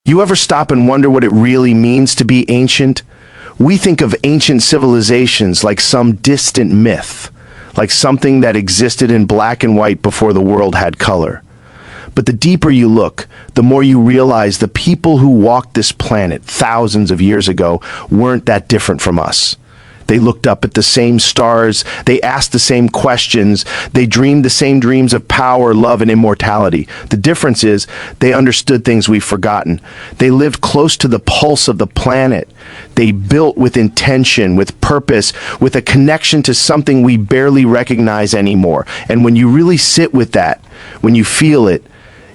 You ever stop and wonder what it really means to be ancient? We think of ancient civilizations like some distant myth, like something that existed in black and white before the world had color. But the deeper you look, the more you realize the people who walked this planet thousands of years ago weren't that different from us. They looked up at the same stars, they asked the same questions, they dreamed the same dreams of power, love, and immortality. The difference is, they understood things we've forgotten. They lived close to the pulse of the planet. They built with intention, with purpose, with a connection to something we barely recognize anymore. And when you really sit with that, when you feel it,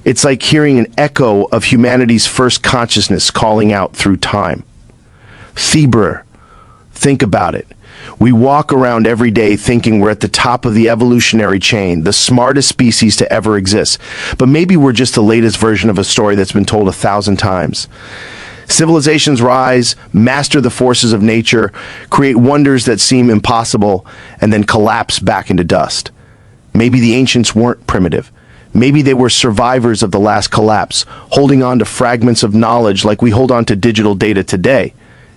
it's like hearing an echo of humanity's first consciousness calling out through time. Thieber. Think about it. We walk around every day thinking we're at the top of the evolutionary chain, the smartest species to ever exist. But maybe we're just the latest version of a story that's been told 1,000 times. Civilizations rise, master the forces of nature, create wonders that seem impossible, and then collapse back into dust. Maybe the ancients weren't primitive. Maybe they were survivors of the last collapse, holding on to fragments of knowledge like we hold on to digital data today.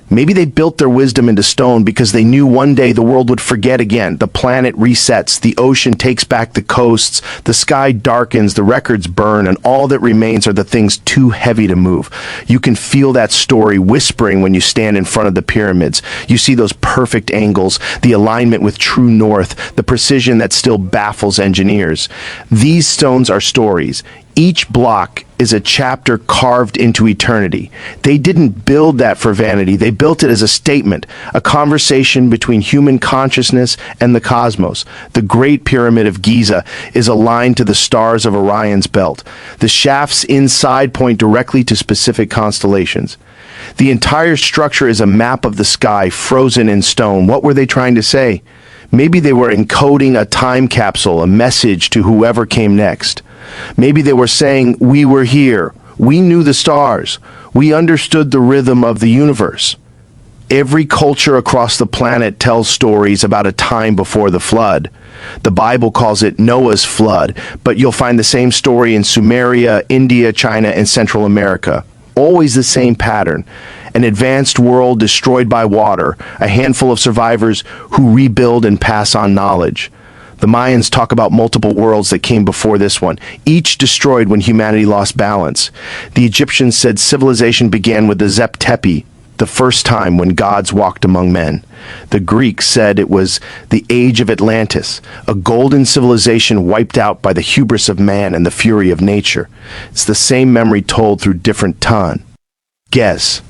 Maybe they built their wisdom into stone because they knew one day the world would forget again. The planet resets, the ocean takes back the coasts, the sky darkens, the records burn, and all that remains are the things too heavy to move. You can feel that story whispering when you stand in front of the pyramids. You see those perfect angles, the alignment with true north, the precision that still baffles engineers. These stones are stories. Each block is a chapter carved into eternity. They didn't build that for vanity. They built it as a statement, a conversation between human consciousness and the cosmos. The Great Pyramid of Giza is aligned to the stars of Orion's belt. The shafts inside point directly to specific constellations. The entire structure is a map of the sky frozen in stone. What were they trying to say? Maybe they were encoding a time capsule, a message to whoever came next. Maybe they were saying, we were here, we knew the stars, we understood the rhythm of the universe. Every culture across the planet tells stories about a time before the flood. The Bible calls it Noah's flood, but you'll find the same story in Sumeria, India, China, and Central America. Always the same pattern. An advanced world destroyed by water, a handful of survivors who rebuild and pass on knowledge. The Mayans talk about multiple worlds that came before this one, each destroyed when humanity lost balance. The Egyptians said civilization began with the Göbekli Tepe, the first time when gods walked among men. The Greeks said it was the age of Atlantis, a golden civilization wiped out by the hubris of man and the fury of nature. It's the same memory told through different tongue. Guess.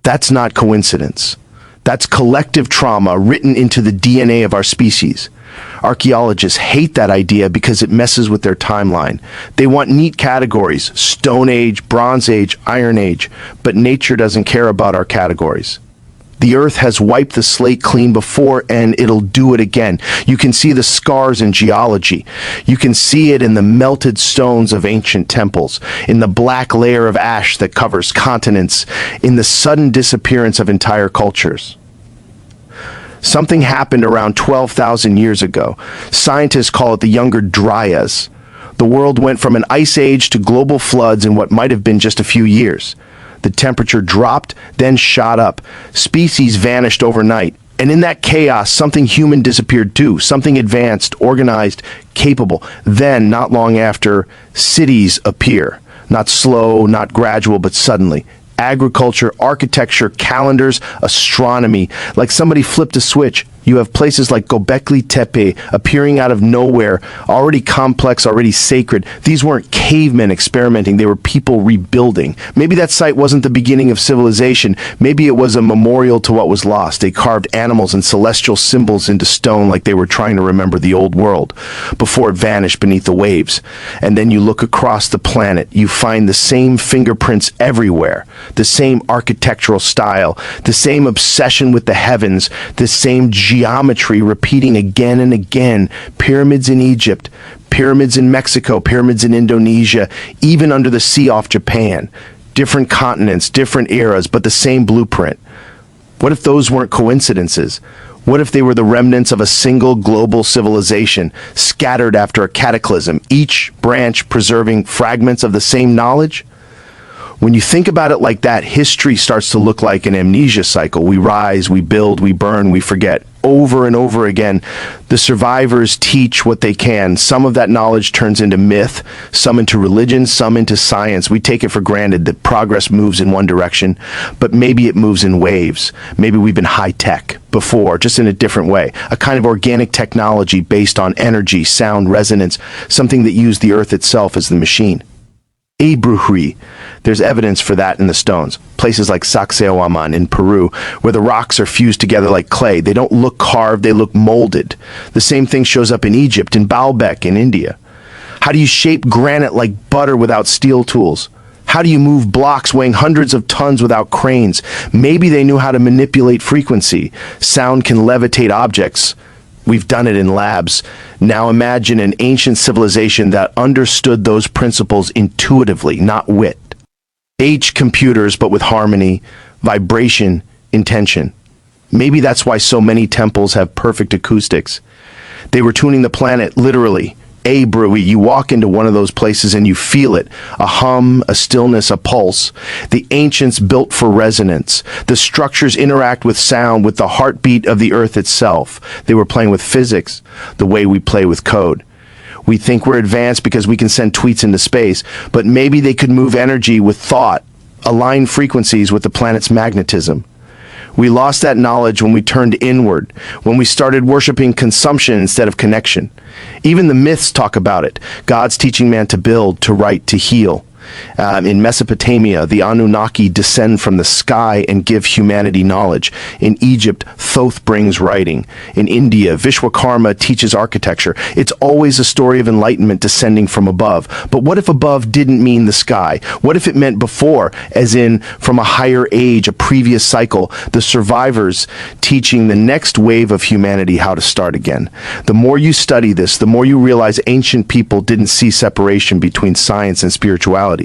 That's not coincidence. That's collective trauma written into the DNA of our species. Archaeologists hate that idea because it messes with their timeline. They want neat categories: Stone Age, Bronze Age, Iron Age, but nature doesn't care about our categories. The earth has wiped the slate clean before, and it'll do it again. You can see the scars in geology. You can see it in the melted stones of ancient temples, in the black layer of ash that covers continents, in the sudden disappearance of entire cultures. Something happened around 12,000 years ago. Scientists call it the Younger Dryas. The world went from an ice age to global floods in what might have been just a few years. The temperature dropped, then shot up. Species vanished overnight. And in that chaos, something human disappeared too. Something advanced, organized, capable. Then, not long after, cities appear. Not slow, not gradual, but suddenly. Agriculture, architecture, calendars, astronomy. Like somebody flipped a switch. You have places like Göbekli Tepe appearing out of nowhere, already complex, already sacred. These weren't cavemen experimenting, they were people rebuilding. Maybe that site wasn't the beginning of civilization. Maybe it was a memorial to what was lost. They carved animals and celestial symbols into stone like they were trying to remember the old world before it vanished beneath the waves. And then you look across the planet, you find the same fingerprints everywhere, the same architectural style, the same obsession with the heavens, the same geometry repeating again and again. Pyramids in Egypt, pyramids in Mexico, pyramids in Indonesia, even under the sea off Japan. Different continents, different eras, but the same blueprint. What if those weren't coincidences? What if they were the remnants of a single global civilization, scattered after a cataclysm, each branch preserving fragments of the same knowledge? When you think about it like that, history starts to look like an amnesia cycle. We rise, we build, we burn, we forget. Over and over again, the survivors teach what they can. Some of that knowledge turns into myth, some into religion, some into science. We take it for granted that progress moves in one direction, but maybe it moves in waves. Maybe we've been high-tech before, just in a different way. A kind of organic technology based on energy, sound, resonance, something that used the earth itself as the machine. Abruhui. There's evidence for that in the stones. Places like Sacsayhuaman in Peru, where the rocks are fused together like clay. They don't look carved, they look molded. The same thing shows up in Egypt, in Baalbek, in India. How do you shape granite like butter without steel tools? How do you move blocks weighing hundreds of tons without cranes? Maybe they knew how to manipulate frequency. Sound can levitate objects. We've done it in labs. Now imagine an ancient civilization that understood those principles intuitively, not wit. Computers, but with harmony, vibration, intention. Maybe that's why so many temples have perfect acoustics. They were tuning the planet literally. You walk into one of those places and you feel it. A hum, a stillness, a pulse. The ancients built for resonance. The structures interact with sound, with the heartbeat of the earth itself. They were playing with physics, the way we play with code. We think we're advanced because we can send tweets into space, but maybe they could move energy with thought, align frequencies with the planet's magnetism. We lost that knowledge when we turned inward, when we started worshiping consumption instead of connection. Even the myths talk about it. God's teaching man to build, to write, to heal. In Mesopotamia, the Anunnaki descend from the sky and give humanity knowledge. In Egypt, Thoth brings writing. In India, Vishwakarma teaches architecture. It's always a story of enlightenment descending from above. But what if above didn't mean the sky? What if it meant before, as in from a higher age, a previous cycle, the survivors teaching the next wave of humanity how to start again? The more you study this, the more you realize ancient people didn't see separation between science and spirituality.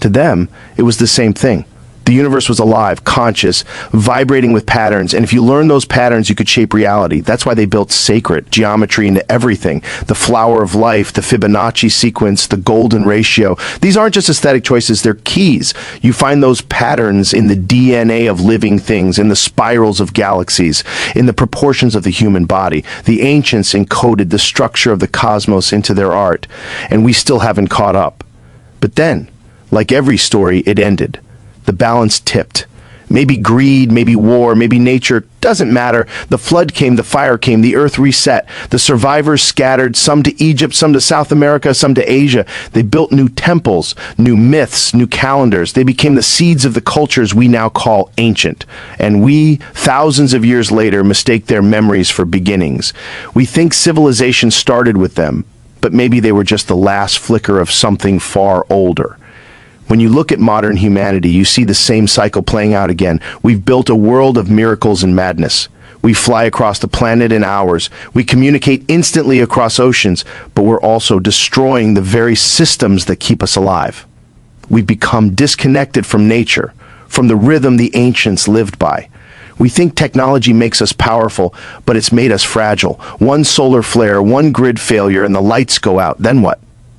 To them, it was the same thing. The universe was alive, conscious, vibrating with patterns, and if you learn those patterns, you could shape reality. That's why they built sacred geometry into everything. The flower of life, the Fibonacci sequence, the golden ratio. These aren't just aesthetic choices, they're keys. You find those patterns in the DNA of living things, in the spirals of galaxies, in the proportions of the human body. The ancients encoded the structure of the cosmos into their art, and we still haven't caught up. But then, like every story, it ended. The balance tipped. Maybe greed, maybe war, maybe nature, doesn't matter. The flood came, the fire came, the earth reset. The survivors scattered, some to Egypt, some to South America, some to Asia. They built new temples, new myths, new calendars. They became the seeds of the cultures we now call ancient. And we, thousands of years later, mistake their memories for beginnings. We think civilization started with them, but maybe they were just the last flicker of something far older. When you look at modern humanity, you see the same cycle playing out again. We've built a world of miracles and madness. We fly across the planet in hours. We communicate instantly across oceans, but we're also destroying the very systems that keep us alive. We've become disconnected from nature, from the rhythm the ancients lived by. We think technology makes us powerful, but it's made us fragile. One solar flare, one grid failure, and the lights go out. Then what?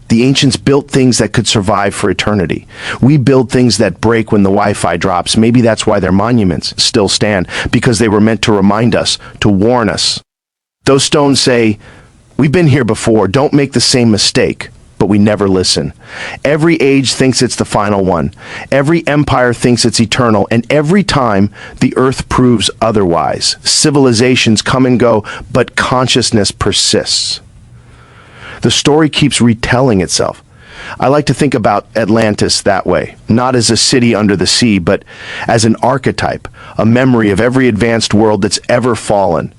The ancients built things that could survive for eternity. We build things that break when the Wi-Fi drops. Maybe that's why their monuments still stand, because they were meant to remind us, to warn us. Those stones say, we've been here before, don't make the same mistake. But we never listen. Every age thinks it's the final one. Every empire thinks it's eternal. And every time, the earth proves otherwise. Civilizations come and go, but consciousness persists. The story keeps retelling itself. I like to think about Atlantis that way, not as a city under the sea, but as an archetype, a memory of every advanced world that's ever fallen.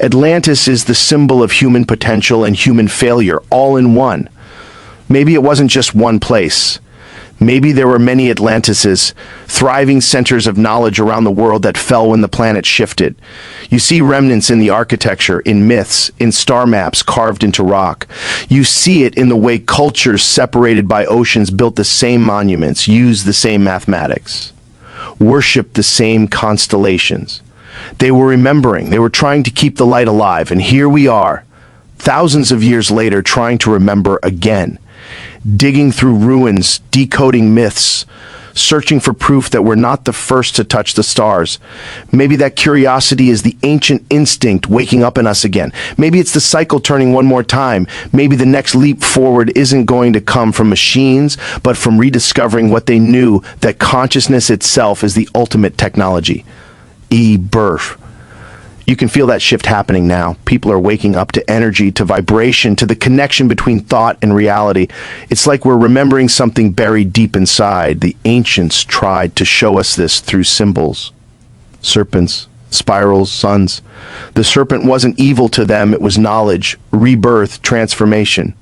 Atlantis is the symbol of human potential and human failure, all in one. Maybe it wasn't just one place. Maybe there were many Atlantises, thriving centers of knowledge around the world that fell when the planet shifted. You see remnants in the architecture, in myths, in star maps carved into rock. You see it in the way cultures separated by oceans built the same monuments, used the same mathematics, worshipped the same constellations. They were remembering, they were trying to keep the light alive, and here we are, thousands of years later, trying to remember again. Digging through ruins, decoding myths, searching for proof that we're not the first to touch the stars. Maybe that curiosity is the ancient instinct waking up in us again. Maybe it's the cycle turning one more time. Maybe the next leap forward isn't going to come from machines, but from rediscovering what they knew, that consciousness itself is the ultimate technology. Birth. You can feel that shift happening now. People are waking up to energy, to vibration, to the connection between thought and reality. It's like we're remembering something buried deep inside. The ancients tried to show us this through symbols. Serpents, spirals, suns. The serpent wasn't evil to them, it was knowledge, rebirth, transformation.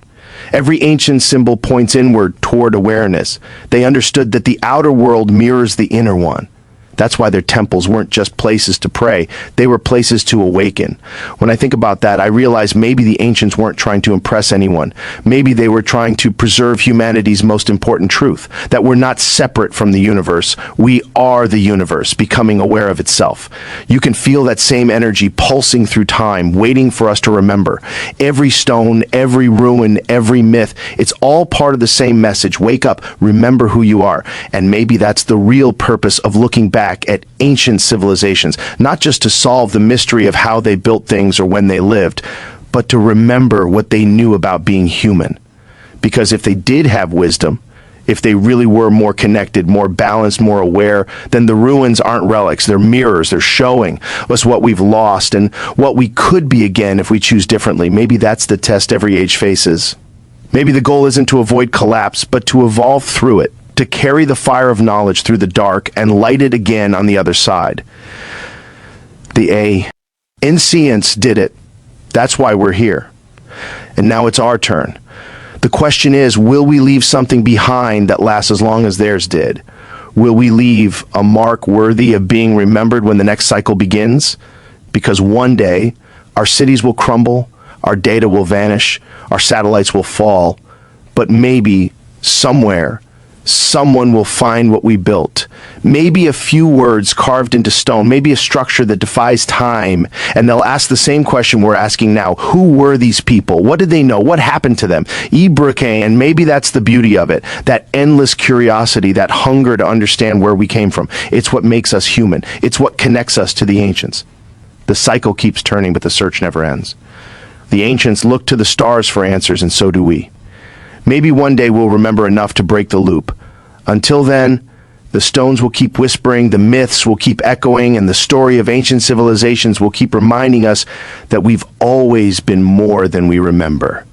Every ancient symbol points inward toward awareness. They understood that the outer world mirrors the inner one. That's why their temples weren't just places to pray, they were places to awaken. When I think about that, I realize maybe the ancients weren't trying to impress anyone. Maybe they were trying to preserve humanity's most important truth, that we're not separate from the universe. We are the universe, becoming aware of itself. You can feel that same energy pulsing through time, waiting for us to remember. Every stone, every ruin, every myth, it's all part of the same message. Wake up, remember who you are. And maybe that's the real purpose of looking back at ancient civilizations, not just to solve the mystery of how they built things or when they lived, but to remember what they knew about being human. Because if they did have wisdom, if they really were more connected, more balanced, more aware, then the ruins aren't relics, they're mirrors, they're showing us what we've lost and what we could be again if we choose differently. Maybe that's the test every age faces. Maybe the goal isn't to avoid collapse, but to evolve through it, to carry the fire of knowledge through the dark and light it again on the other side. The ancients did it. That's why we're here. And now it's our turn. The question is, will we leave something behind that lasts as long as theirs did? Will we leave a mark worthy of being remembered when the next cycle begins? Because one day, our cities will crumble, our data will vanish, our satellites will fall, but maybe somewhere, someone will find what we built. Maybe a few words carved into stone, maybe a structure that defies time, and they'll ask the same question we're asking now. Who were these people? What did they know? What happened to them? And maybe that's the beauty of it, that endless curiosity, that hunger to understand where we came from. It's what makes us human. It's what connects us to the ancients. The cycle keeps turning, but the search never ends. The ancients looked to the stars for answers, and so do we. Maybe one day we'll remember enough to break the loop. Until then, the stones will keep whispering, the myths will keep echoing, and the story of ancient civilizations will keep reminding us that we've always been more than we remember.